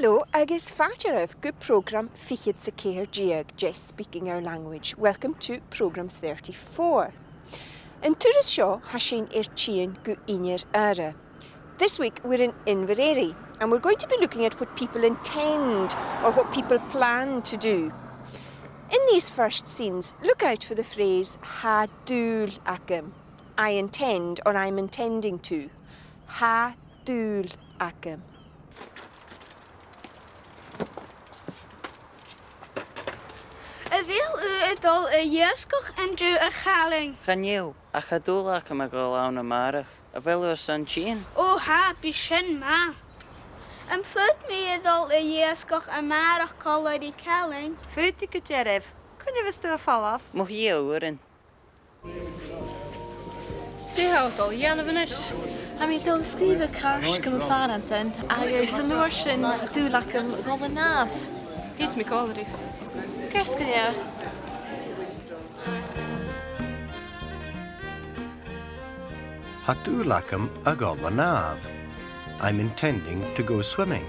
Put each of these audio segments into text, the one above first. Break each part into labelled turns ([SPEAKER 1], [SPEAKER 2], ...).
[SPEAKER 1] Hello, agus fáitearibh go program Fichiid sa Céir Díag, Just Speaking Our Language. Welcome to program 34. In turas seo, hashin tían go inir ara. This week we're in Inverary and we're going to be looking at what people intend or what people plan to do. In these first scenes, look out for the phrase ha dúil acam. I intend or I'm intending to. Ha dúil acam.
[SPEAKER 2] A bhíl dul a dhéascach an drú a Gàidhlig.
[SPEAKER 3] Ganniu, a chadúlach am a go lána marach, a bhfuil san tín.
[SPEAKER 2] Ó ha, bí sin má. An fut mí dul a dhéascach a marach colour í Gàidhlig.
[SPEAKER 4] Futi go deireibh, cunne bheits tú a fallaf?
[SPEAKER 3] Mo hiúrin.
[SPEAKER 5] Díhádal, Janavanis. Am I dul sgrífa cars gym y faranten, agus yn lwr sy'n dŵlach yn gol y naf. Gyd mi golri. Gers gyda'r.
[SPEAKER 6] Hatúlacham a gol the nav. I'm intending to go swimming,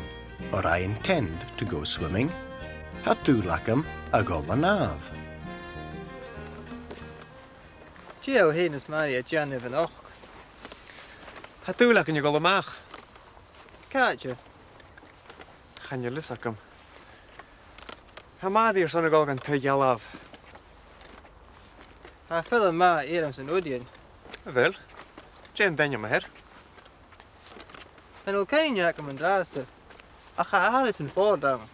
[SPEAKER 6] or I intend to go swimming. Hatúlacham a gol the nav.
[SPEAKER 7] Gio hyn Maria Jan even och.
[SPEAKER 8] Hatúlach yn y gol amach.
[SPEAKER 7] Cadja.
[SPEAKER 8] Chan y lysacam. Ha maddi'r son y gol gan te ialaf.
[SPEAKER 7] Ha fylla ma eram sy'n wdion.
[SPEAKER 8] A fel? Jen denio ma her.
[SPEAKER 7] En ol cain ac am yn draste. A cha aris yn fford am.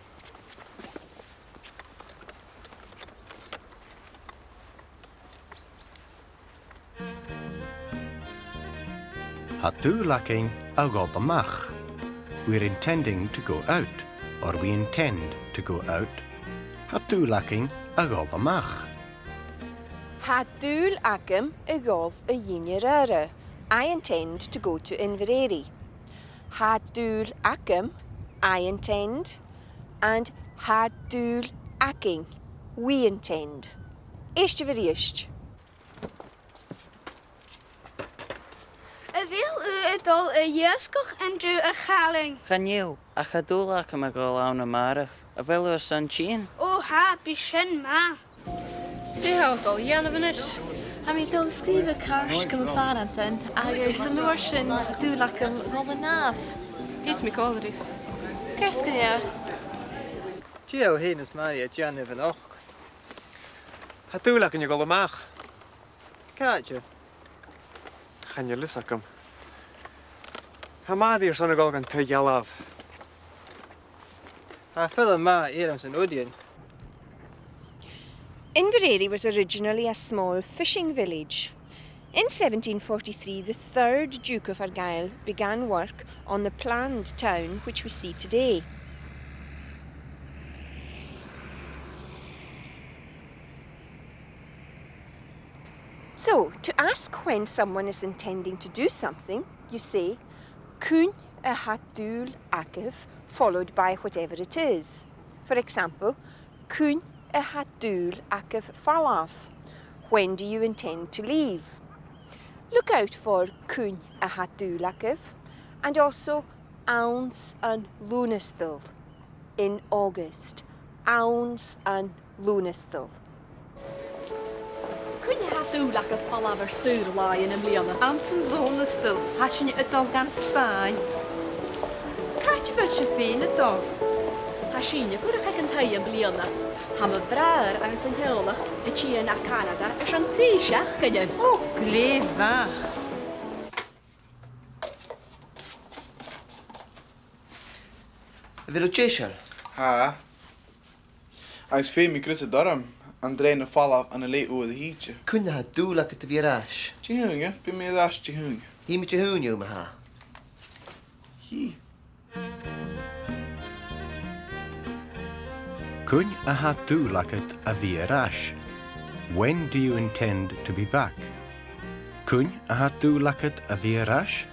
[SPEAKER 6] Hatúlaching a gol the mach. We're intending to go out, or we intend to go out. Hatúlaching a gol the mach.
[SPEAKER 1] Ha dúil acam a golf a dhinir ara. I intend to go to Inverary. Ha dúil acam, I intend. And ha dúil acing, we intend. Eiste vir
[SPEAKER 2] A bhíl dul a dhéascach an drú a Gàidhlig.
[SPEAKER 3] Ganniu, a chadúlach am a go lána marach, a bhfuil san tín.
[SPEAKER 2] Ó ha, bí sin má.
[SPEAKER 5] Díhádal, Janavanis. Am I dul sgrífa cars gym y faranten, agus yn lwr sy'n dŵlach yn gol y naf. Gyd mi golri. Gers gyda'r.
[SPEAKER 7] Gio hyn Maria Jan even och.
[SPEAKER 8] Hatúlach yn y gol amach.
[SPEAKER 7] Cadja.
[SPEAKER 8] Chan y lysacam. Ha maddi'r son y gol gan te ialaf.
[SPEAKER 7] Ha fylla ma eram sy'n wdion.
[SPEAKER 1] Inverary was originally a small fishing village. In 1743, the third Duke of Argyll began work on the planned town which we see today. So, to ask when someone is intending to do something, you say, Cún a hatúil acah, followed by whatever it is. For example, Cún a hatúil acah fallaf. When do you intend to leave? Look out for Cún a hatúil acah and also Ounce and Lunastil in August. Ounce and Lunastil.
[SPEAKER 5] Cwn i hatúlach a fallaf ar sŵr lai yn ymliona. Ounce yn Lunastil. Hasyn y dol gan Sbaen. Cart fel sy'n ffyn y dol. Hasyn y fwrach ag yn tei yn bliona. Ham y frawr agus yn heolach y China a Canada ys an tríseach gynny'n. O, glefa.
[SPEAKER 9] Vil du tjeshal?
[SPEAKER 10] Ha. Als veel meer Chris daarom. André na fallaf aan een leed over de hietje.
[SPEAKER 9] Kunde ha dúlach het virash.
[SPEAKER 10] Tjehunge, ben meer last tjehunge.
[SPEAKER 9] Hier met je hunjo me ha.
[SPEAKER 10] Hier.
[SPEAKER 6] Cún a hatú lacad a bhí arás. When do you intend to be back? Cún a hatú lacad a bhí arás?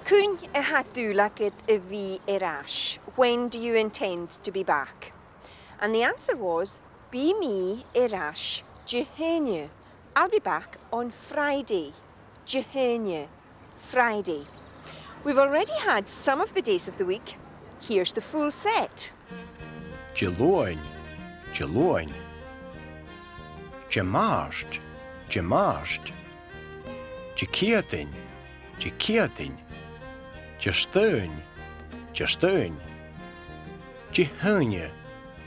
[SPEAKER 1] Cún a hatú lacad a bhí arás. When do you intend to be back? And the answer was, bí mi arás Jehenia. I'll be back on Friday. Jehenia. Friday. We've already had some of the days of the week. Here's the full set.
[SPEAKER 6] Jeloin, Jeloin. Jamarst, Jamarst. Jekiatin, Jekiatin. Jestuin, Jestuin. Jehunia,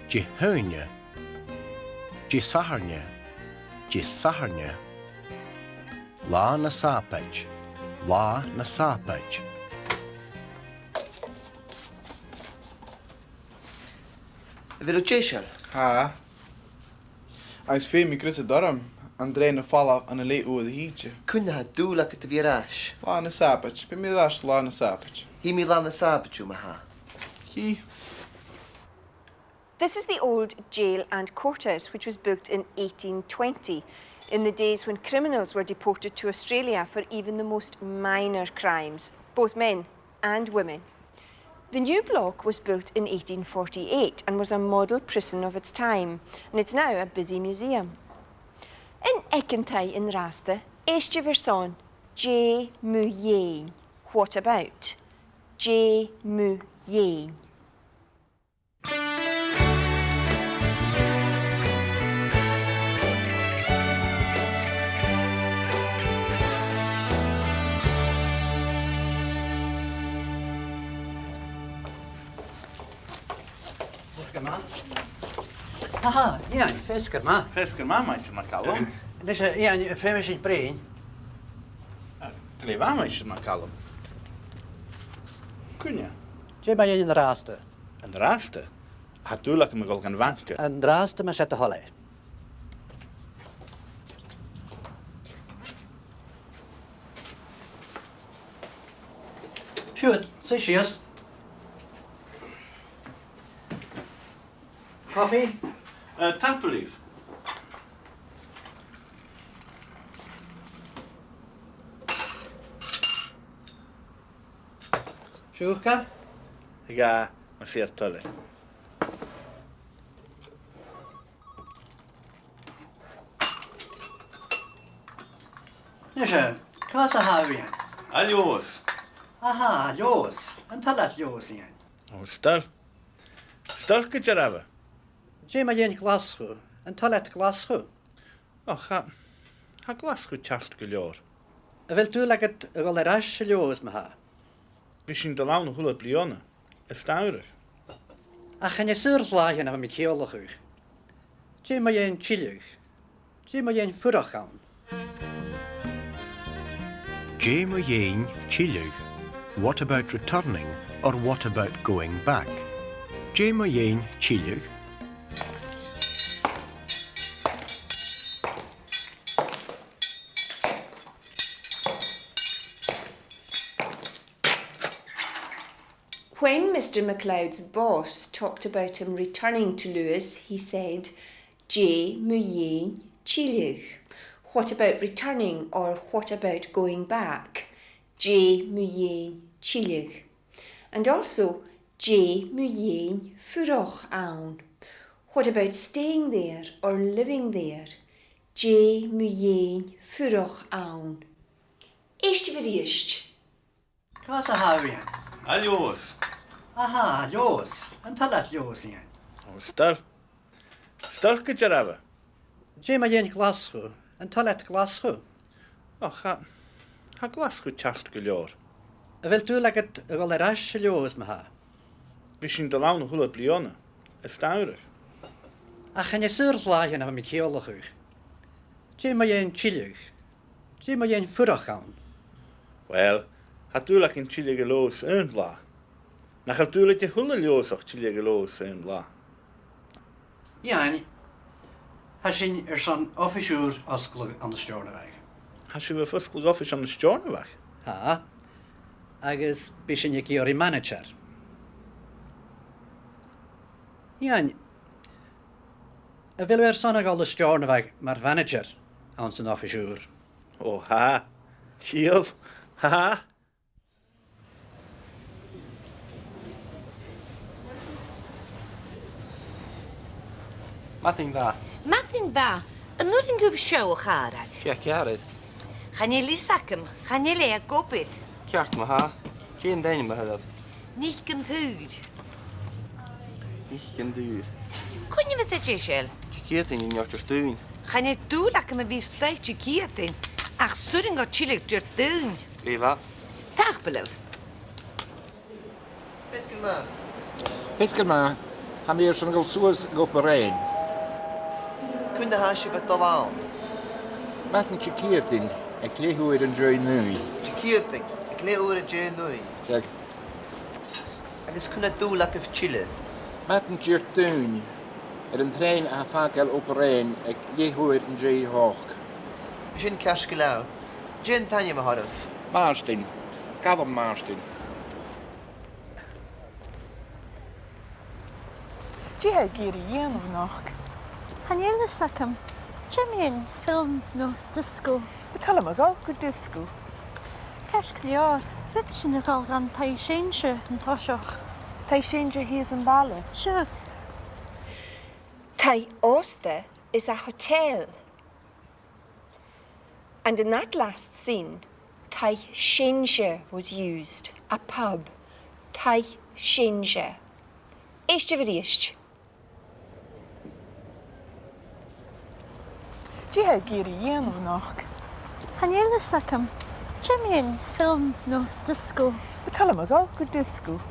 [SPEAKER 6] Jehunia. Jesaharnia, Jesaharnia. La na sapaj, La na sapaj.
[SPEAKER 9] Bhí Jésal.
[SPEAKER 10] Ha. Ais fé mi Chris Durham, an drein fall an a lé o the heatje.
[SPEAKER 9] Cúne ha dú le go bhí arás.
[SPEAKER 10] La na sapach, be mi dash la na sapach.
[SPEAKER 9] Hí mí lá na sábaú me ha.
[SPEAKER 10] Ki.
[SPEAKER 1] This is the old jail and courthouse, which was built in 1820, in the days when criminals were deported to Australia for even the most minor crimes, both men and women. The new block was built in 1848 and was a model prison of its time, and it's now a busy museum. In Ekentai in Rasta, Eistje Verson, J. Muyen. What about? J. Muyen.
[SPEAKER 11] Aha, Ian, fescar ma.
[SPEAKER 12] Fescar ma meisje ma callum.
[SPEAKER 11] Nes Ian, fremis in brain.
[SPEAKER 12] Tlefa meisje ma callum. Cunja.
[SPEAKER 11] Je ma in raste.
[SPEAKER 12] An raste. Hatúlach me gol gan vanke.
[SPEAKER 11] An raste ma set holle. Shoot, say shears. Coffee?
[SPEAKER 12] Tappelief.
[SPEAKER 11] Sjoerka?
[SPEAKER 12] Ja, ma sér tolle.
[SPEAKER 11] Nisha, casa ha Ian.
[SPEAKER 12] Aljós.
[SPEAKER 11] Aha, Jos. An talat Jos Ian.
[SPEAKER 12] O stal. Stal go jaraba.
[SPEAKER 11] Je ma in Glasgow. An talat Glasgow.
[SPEAKER 12] Och, ha Glasgow taft go leor.
[SPEAKER 11] A vil tú legat a gol rash Jos ma ha.
[SPEAKER 12] Bishin de laune hula bliona. Estaurig.
[SPEAKER 11] A chan je surflagen af mi keolach uch. Je ma in chilug. Je ma in furachgaun.
[SPEAKER 6] J. Muyen, Chilug. What about returning, or what about going back? J. Muyen, Chilug.
[SPEAKER 1] When Mr. MacLeod's boss talked about him returning to Lewis, he said, J. Muyen Chilug. What about returning, or what about going back? J. Muyen Chilug. And also, J. Muyen Furoch Aun. What about staying there or living there? J. Muyen Furoch Aun. Eist verriest.
[SPEAKER 11] Casa ha Ian.
[SPEAKER 12] Aljós.
[SPEAKER 11] Aha, Jos. An talat Jos Ian.
[SPEAKER 12] O stal. Stal go jaraba.
[SPEAKER 11] Je ma in Glasgow. An talat Glasgow.
[SPEAKER 12] Och, ha Glasgow taft go leor.
[SPEAKER 11] A vil tú legat a gol rash Jos ma ha.
[SPEAKER 12] Bishin de laune hula bliona. Estaurig.
[SPEAKER 11] A chan je surflagen af mi keolach uch. Je ma in chilug. Je ma in furachgaun.
[SPEAKER 12] Wel, hatúlach in Chile geloos een la. Na hatúlach je hula leos och Chile geloos een la.
[SPEAKER 11] Ian, ha sin son officiúr osglu an de stjórnaveg.
[SPEAKER 12] Ha si we fuskel goffish an de stjórnavach.
[SPEAKER 11] Ha, agus bisin je kiori manager. Ian, a bhfuil son gáil steorna bheith mar manager an san ofisiúr.
[SPEAKER 12] O, ha. Shield. Ha.
[SPEAKER 8] Matin dda.
[SPEAKER 13] Martin dda, yn o'r yn gyf siaw o charag.
[SPEAKER 8] Cia ciarad.
[SPEAKER 13] Chan i lisacym, chan i le a gobyd.
[SPEAKER 8] Ciart ma ha. Cian dain ma hydaf.
[SPEAKER 13] Nich gyn hwyd.
[SPEAKER 8] Ich gan dŵr.
[SPEAKER 13] Cwn i fes e jesel?
[SPEAKER 8] Ciatin yn iach dŵn.
[SPEAKER 13] Chan i dŵl ac yma fi staeth i ciatyn. Ach sŵrin go chilig dyr dŵn.
[SPEAKER 8] Lefa.
[SPEAKER 13] Tach bylef.
[SPEAKER 9] Fiskin ma.
[SPEAKER 12] Fiscal ma. Ham i'r sy'n gael sŵas gop yr ein.
[SPEAKER 9] Cwn na hasio fe dolal.
[SPEAKER 12] Maten chi ciatyn. Ac lehwyr yn drwy nwy.
[SPEAKER 9] Chiquieting. Ik lee oor het jee nooit.
[SPEAKER 12] Zeg.
[SPEAKER 9] Agus cwn na dŵl ac yf chile.
[SPEAKER 12] Maten chi'r dŵn. Yn trein a ffagel op yr ein. Ac lehwyr yn drwy hoch.
[SPEAKER 9] Bysyn casg lawr. Jyn tanya ma horf.
[SPEAKER 12] Marstin. Gafon Marstin.
[SPEAKER 5] Dí ha géirí dhéanamh nach.
[SPEAKER 2] Hannéile sacam. Jimmy film no disco.
[SPEAKER 5] Betal am a gáil go disco.
[SPEAKER 2] Ceis clear. Fit sin a gáil gan tai séinse an táiseach.
[SPEAKER 5] Tai séidir híos an baile.
[SPEAKER 2] Sure.
[SPEAKER 1] Tai Auster is a hotel. And in that last scene, Tai Shinja was used, a pub. Tai Shinja. Eist of it.
[SPEAKER 5] Dí ha géirí dhéanamh nach.
[SPEAKER 2] Hannéile sacam. Jimmy film no disco.
[SPEAKER 5] Betal am a gáil go disco.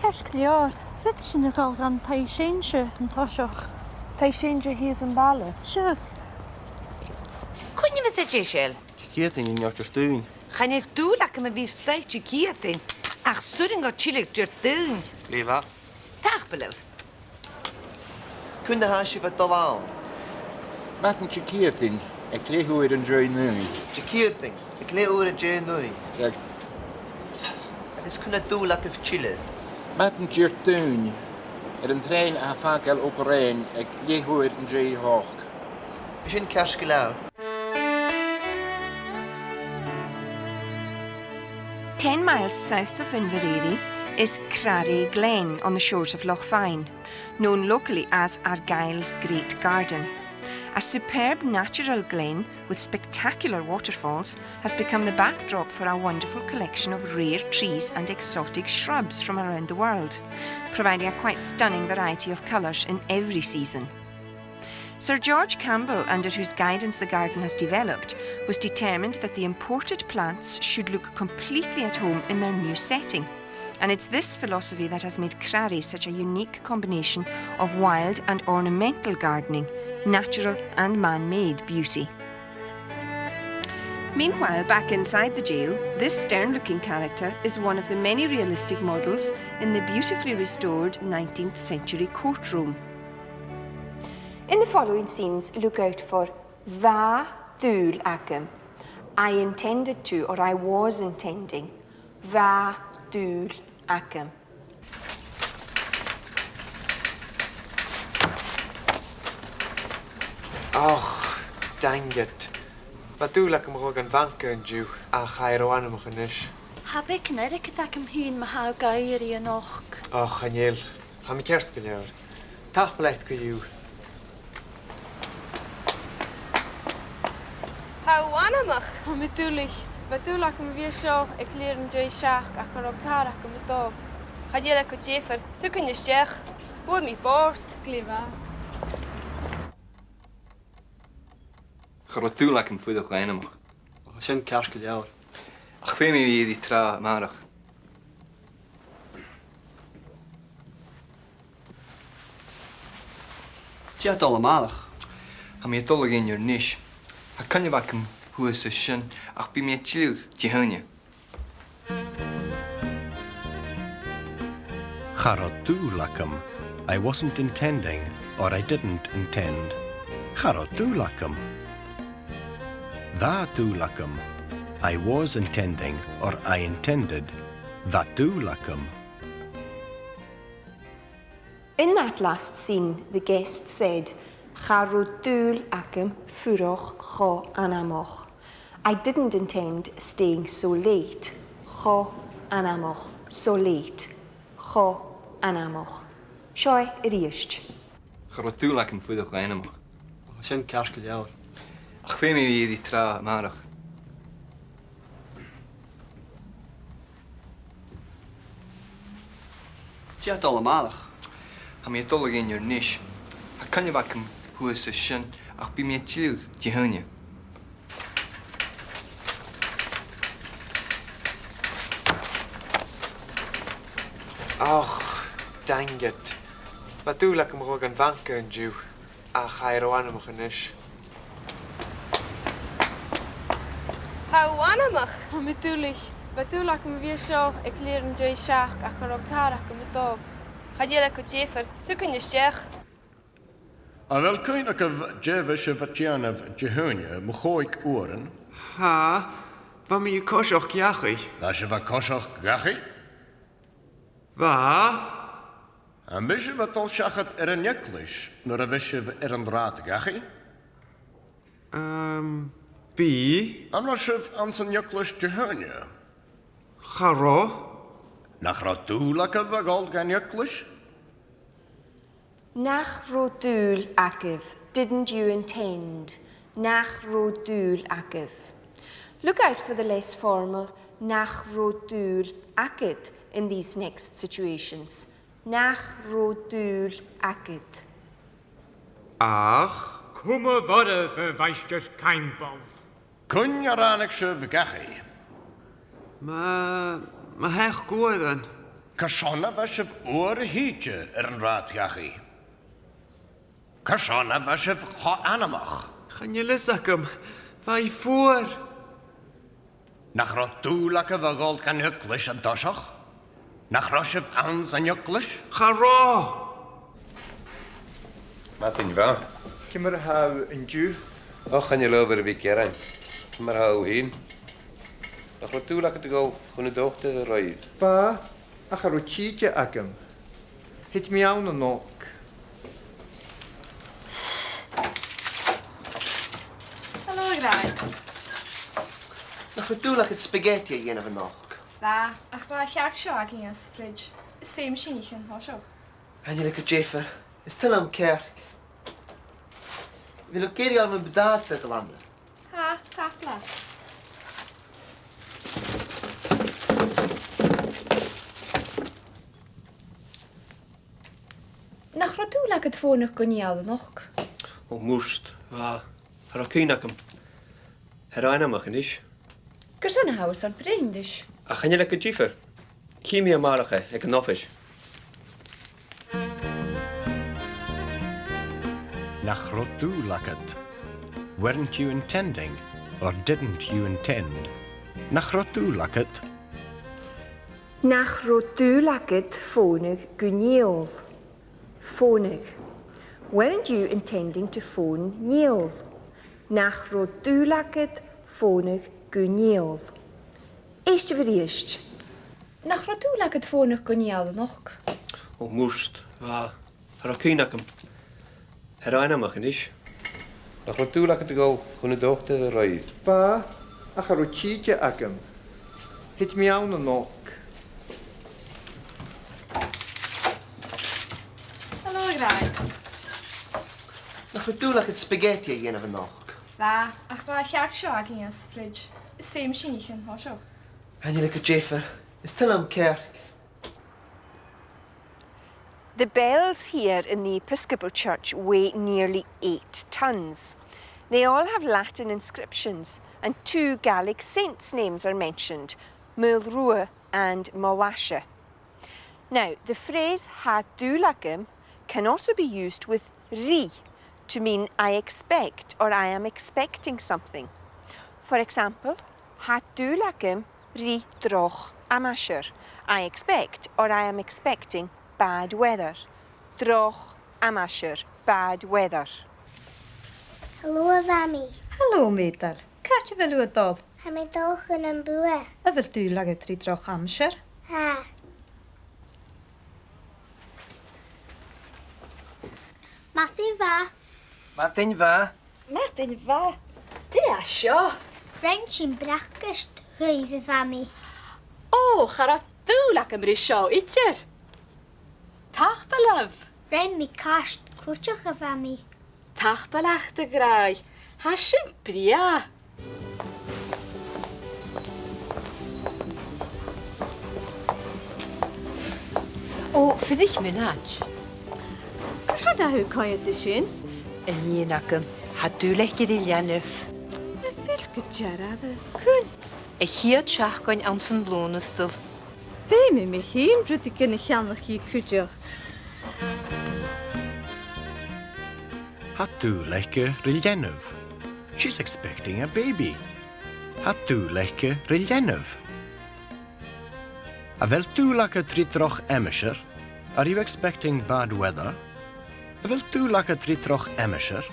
[SPEAKER 2] Ceis clear. Fit sin a gáil gan tai séinse an táiseach.
[SPEAKER 5] Tai séidir híos an baile.
[SPEAKER 2] Sure.
[SPEAKER 13] Cwn i fes e jesel?
[SPEAKER 8] Ciatin yn iach dŵn.
[SPEAKER 13] Chan i dŵl ac yma fi staeth i ciatyn. Ach sŵrin go chilig dyr dŵn.
[SPEAKER 8] Lefa.
[SPEAKER 13] Tach bylef.
[SPEAKER 9] Cwn na hasio fe dolal.
[SPEAKER 12] Maten chi ciatyn. Ac lehwyr yn drwy nwy.
[SPEAKER 9] Chiquieting. Ik lee oor het jee nooit.
[SPEAKER 12] Zeg.
[SPEAKER 9] Agus cwn na dŵl ac yf chile.
[SPEAKER 12] Maten chi'r dŵn. Yn trein a ffagel op yr ein. Ac lehwyr yn drwy hoch.
[SPEAKER 9] Bysyn casg lawr.
[SPEAKER 1] 10 miles south of Inverary is Crary Glen on the shores of Loch Fyne, known locally as Argyll's Great Garden. A superb natural glen with spectacular waterfalls has become the backdrop for a wonderful collection of rare trees and exotic shrubs from around the world, providing a quite stunning variety of colours in every season. Sir George Campbell, under whose guidance the garden has developed, was determined that the imported plants should look completely at home in their new setting. And it's this philosophy that has made Crary such a unique combination of wild and ornamental gardening, natural and man-made beauty. Meanwhile, back inside the jail, this stern-looking character is one of the many realistic models in the beautifully restored 19th century courtroom. In the following scenes, look out for va dúl acum. I intended to, or I was intending. Va dúl acum.
[SPEAKER 8] Och, dang it. Ba dŵl ac ymwg yn fanca yn diw a chair o anam o'ch yn ish.
[SPEAKER 2] Heb ik yn erig ydych am hyn ma haw gair i yn och.
[SPEAKER 8] Och, Aniel. Ha mi kerst gynnawr. Tach bleit gyw.
[SPEAKER 14] How wanamach? Mi dúlich. Ba dúl ac am bhí seo ag léir an dé seach a chu cara go mu dómh. Cha déile go défar, tu cyn isteach, bwyd mi bort, glífa.
[SPEAKER 15] Chor dŵl ac yn ffwyddoch lein amach.
[SPEAKER 7] Och, sy'n casg lawr.
[SPEAKER 15] Ach fe mi fydd i tra marach.
[SPEAKER 7] Ti adol y malach?
[SPEAKER 15] Ha mi adolyg ein yw'r nish. Ha cynnyf ac yn hwys y sy'n, ach bu mi etilwg di hynny.
[SPEAKER 6] Charod dŵl acum. I wasn't intending, or I didn't intend. Charod dŵl acum. Dda dŵl acum. I was intending, or I intended. That dŵl acum.
[SPEAKER 1] In that last scene, the guest said, Charodul akem furoch cho anamoch. I didn't intend staying so late. Cho anamoch. So late. Cho anamoch. Shoi riest.
[SPEAKER 15] Charodul akem furoch anamoch.
[SPEAKER 7] Sin ceasca leabhar.
[SPEAKER 15] Ach fé mé í trá marach.
[SPEAKER 9] Tí dul amach.
[SPEAKER 15] Ha mé dul gin ar níis. Ha canne bhacem thuas sa sin ach bí mé tíúg tíhanne.
[SPEAKER 8] Och, dang it. Ba dúlach am rug an bhanca an dú a chair ó anamach an isis.
[SPEAKER 14] Chawanamach, ha mi dúlich. Ba dúlach am bhí seo ag léireann dé seach a chur ó carach go dómh. Chaéile go défar, tu cynne steach.
[SPEAKER 6] A bhfuil cuineach a débh se bhatíanamh dehúne mo chóig uaran.
[SPEAKER 8] Ha, ba mi coiseach gachaí.
[SPEAKER 6] Tá se bh coiseach gachaí?
[SPEAKER 8] Ba?
[SPEAKER 6] A mis se bhtá seachad ar an neclis nuair a bhí se ar an rád gachaí?
[SPEAKER 8] Bí?
[SPEAKER 6] Am ná sibh an san neclis dehúne.
[SPEAKER 8] Chará?
[SPEAKER 6] Nach rá dúlach a bh gáil gan neclis?
[SPEAKER 1] Nach rodul akiv, didn't you intend? Nach rodul akiv. Look out for the less formal nach rodul akid in these next situations. Nach rodul akid.
[SPEAKER 8] Ach?
[SPEAKER 16] Cuma vada verweistet kein bal.
[SPEAKER 6] Cún aránach se bh gachaí.
[SPEAKER 8] Ma heich góidan.
[SPEAKER 6] Casonna bh sibh uair a híte ar an rád gachaí. Casonna bh sibh cho anamach.
[SPEAKER 8] Channe lisacham, vai fuair.
[SPEAKER 6] Nach rá dúlach a bh gáil gan neclis an doiseach? Nach rá sibh an san neclis?
[SPEAKER 8] Chará!
[SPEAKER 17] Martin bha.
[SPEAKER 7] Cymar haw yn dŵ.
[SPEAKER 17] Och, chan je lover bhí ceran. Mar hau hín. Nach rá dúlach a gáil chun dóchta a roiid.
[SPEAKER 7] Ba, ach ar o títe agam. Hit mi awn o noc.
[SPEAKER 14] Helo, graag.
[SPEAKER 9] Nach dúlach het spaghetti a dhéanamh an noch.
[SPEAKER 14] Ba, ach ba cheach seo ag í as fridge. Is féim sinnichan, há seo.
[SPEAKER 9] Hanne go Jeffer. Is til am kerk. Wil ook keer al mijn bedaad te landen.
[SPEAKER 14] Ha, tak la.
[SPEAKER 18] Nach rodú le het fónach go níáda noch.
[SPEAKER 17] Ó múst, bha. Har a cínacham. Har anamach an isis.
[SPEAKER 18] Gur sanna hawas an breindis.
[SPEAKER 17] A chan je go ddífer. Cíimi a maracha ag an ofis.
[SPEAKER 6] Nach rá dúlach it. Weren't you intending, or didn't you intend? Nach rá dúlach it.
[SPEAKER 1] Nach rodul akid fónig guniol. Fónig. Weren't you intending to phone Neil? Nach rodul akid fónig guniol. Eiste verriest.
[SPEAKER 18] Nach rodú le het fónach go níáda noch.
[SPEAKER 17] Ó múst, bha. Har a cínacham. Har anamach an isis. Nach rá dúlach a gáil chun dóchta a roiid.
[SPEAKER 7] Ba, ach ar o títe agam. Hit mi awn o noc.
[SPEAKER 14] Helo, graag.
[SPEAKER 9] Nach dúlach het spaghetti a dhéanamh an noch.
[SPEAKER 14] Ba, ach ba cheach seo ag í as fridge. Is féim sinnichan, há seo.
[SPEAKER 9] Hanne go Jeffer. Is til am kerk.
[SPEAKER 1] The bells here in the Episcopal Church weigh nearly 8 tons. They all have Latin inscriptions, and 2 Gaelic saints' names are mentioned, Mulrua and Molasha. Now, the phrase ha dúlacham can also be used with ri to mean I expect or I am expecting something. For example, ha dúlacham ri droch amasher. I expect or I am expecting bad weather. Droch amasher, bad weather.
[SPEAKER 19] Hallo, Vami.
[SPEAKER 18] Hallo, meter. Catje wel hoe het al.
[SPEAKER 19] Ha mi doch yn yn bwy.
[SPEAKER 18] A wil du lag het ri droch amser?
[SPEAKER 19] Ha. fa.
[SPEAKER 11] Martin fa.
[SPEAKER 5] Martin fa. Di asio.
[SPEAKER 19] Rhaid sy'n brachgast rhyf y fami.
[SPEAKER 5] O, chara dŵl ac ymri sio, itir. Tach bylaf.
[SPEAKER 19] Rhaid mi cast cwrtioch y fami.
[SPEAKER 5] Tach bylach dy grau. Hasyn bria.
[SPEAKER 18] O, fydd ich mynach.
[SPEAKER 5] Rydw hw coed dy sy'n?
[SPEAKER 18] Yn un ac hadwlech gydaelianif.
[SPEAKER 5] Y fel gydaraf y
[SPEAKER 18] Cwn. Y hiad siach gwain ansyn lôn ystol.
[SPEAKER 2] Fe mi mi hun rydw i gynnu llanach i cwdio.
[SPEAKER 6] Hatúleke riljenov. She's expecting a baby. Hatúleke riljenov. A vel túlaka tritroch emisher. Are you expecting bad weather? A vel túlaka tritroch emisher.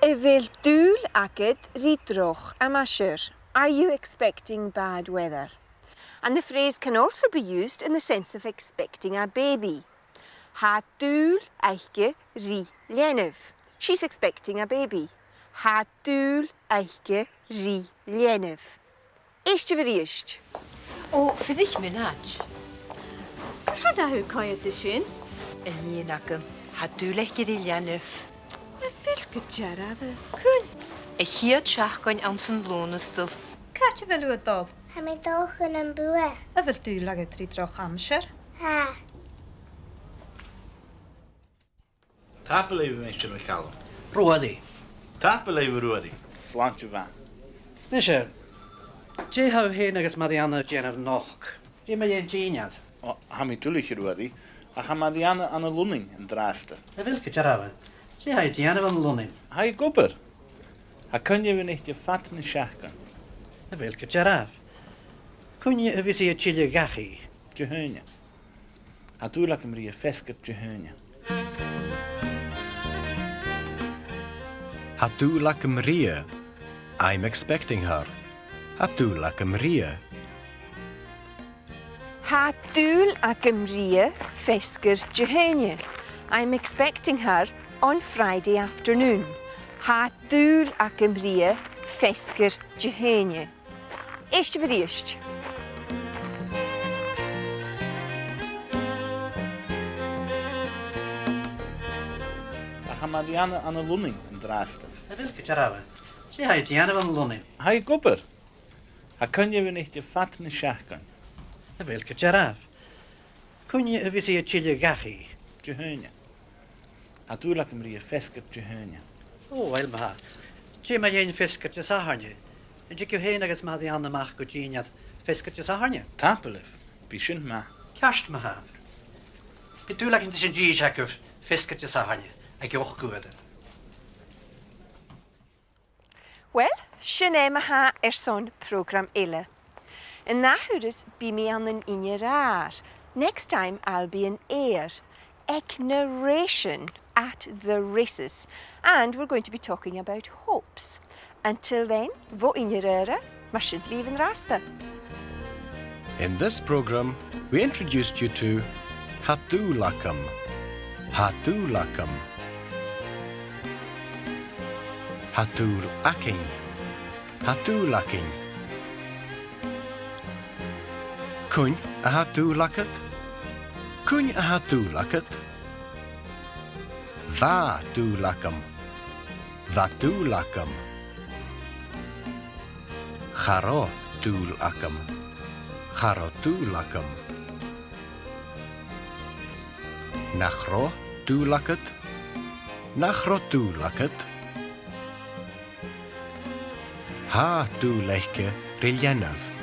[SPEAKER 1] Evel dúl agad ridroch amasher. Are you expecting bad weather? And the phrase can also be used in the sense of expecting a baby. Ha dúl eiche ri lenov. She's expecting a baby. Ha dúl eiche ri lenov. Eiste fyr eist.
[SPEAKER 18] O, fydd ich mynach.
[SPEAKER 2] Rydw hw coed dy sy'n?
[SPEAKER 18] Yn un ac hadwlech gydaelianif.
[SPEAKER 2] Y fel gydaraf y
[SPEAKER 18] Cwn. Y hiad siach gwain ansyn lôn ystol.
[SPEAKER 19] Catch fel yw dol? Ha mi doch yn bwy.
[SPEAKER 18] Y fel dŵl ag y tri droch amser.
[SPEAKER 19] Ha.
[SPEAKER 12] Tapel even meisje met kalm.
[SPEAKER 11] Roedi.
[SPEAKER 12] Tapel even roedi. Slantje van.
[SPEAKER 11] Nisje. Je hou heen agus Marianne Jen of Noch. Je me een geniad.
[SPEAKER 12] O, ha mi tulich roedi. A ha Marianne aan de lunning in draaste.
[SPEAKER 11] Y fel gydaraf. Je hou Jen van Lonin.
[SPEAKER 12] Ha je gobber. Ha kan je weer niet je vat in de schachken.
[SPEAKER 11] Y fel gydaraf. Cwn je y fysi y chile gachi.
[SPEAKER 12] Je heunje. Ha tuurlijk hem rie fesket je heunje.
[SPEAKER 6] Hatúlaka Maria. I'm expecting her. Hatúlaka Maria.
[SPEAKER 1] Ha dúl ac ymria fesgyr Jehenia. I'm expecting her on Friday afternoon. Ha dúl ac ymria fesgyr Jehenia. Eiste fyr eist.
[SPEAKER 12] Ha Marianne aan de lunning in draaste.
[SPEAKER 11] Y fel gydaraf. Je hou Jen van Lonin.
[SPEAKER 12] Ha je gobber. Ha kan je weer niet je vat in de schachken.
[SPEAKER 11] Y fel gydaraf. Cwn je y fysi y chile gachi.
[SPEAKER 12] Je heunje. Ha tuurlijk hem rie fesket je heunje.
[SPEAKER 11] O, wel ma. Je me een fisket je saharnje. En je heen agus Marianne mach go geniad fisket je saharnje.
[SPEAKER 12] Tapelef. Bishint ma.
[SPEAKER 11] Kerst me ha. Bedoelak in tussen G-check of fisket je saharnje. Ik ook goed.
[SPEAKER 1] Wel, sy'n ma ha son program ille. And na hwrys bi mi an yn un rar. Next time I'll be an air. Ec narration at the races. And we're going to be talking about hopes. Until then, vo un rara, ma sy'n leaving rasta.
[SPEAKER 6] In this program, we introduced you to Hatúlakam. Hatúlakam. Hatúlaking. Hatúlaking. Cwn a hatúlakat. Cwn a hatúlakat. Va túlakam. Vatúlakam. Charo túlakam. Charotúlakam. Nachro túlakat. Nachrotúlakat. Ha túlechke riljenov.